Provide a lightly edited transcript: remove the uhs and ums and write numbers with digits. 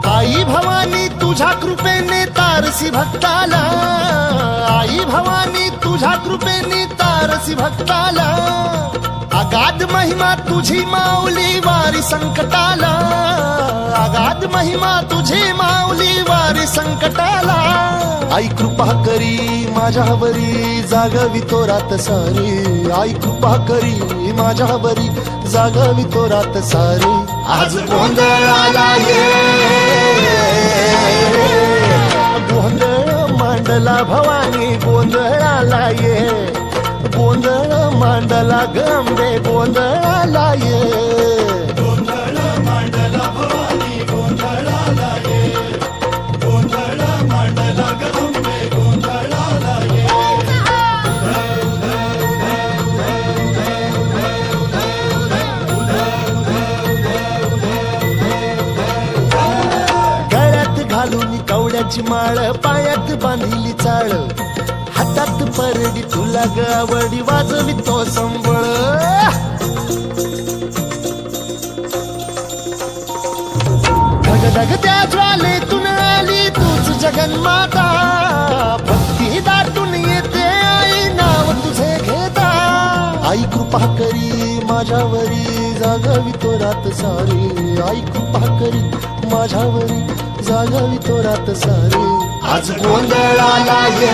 आई भवानी तुझ्या कृपेने तारसी भक्ताला, आई भवानी तुझ्या कृपेने तारसी भक्ताला, अगाध महिमा तुझी माऊली वारी संकटाला, अगाध महिमा तुझी माऊली वारी संकटाला. आई कृपा करी माझ्यावरी जागवी तो रात सारी, आई कृपा करी माझ्यावरी जागवी तो रात सारी. आज गोंधळाला ये गोंधळ मांडला भवानी, गोंधळाला ये गोंधळ मांडला गंबे, गोंधळाला ये गोंधळ मांडला भवानी, गोंधळाला ये गोंधळ मांडला गंबे, गोंधळाला ये. गळ्यात घालून कवड्याची माळ, पायात बांधिली चाळ, हातात परडी तुला गावडी वाजवी तो संबळ. ढग त्या ज्वालेतून आली तूच जगन्माता, भक्ती दाटून येते आई नाव तुझे घेता. आई कृपा करी माझ्यावरी जागवी तो रात सारी, आई कृपा करी माझ्यावरी जागवी तो रात सारी. आज गोंधळाला ये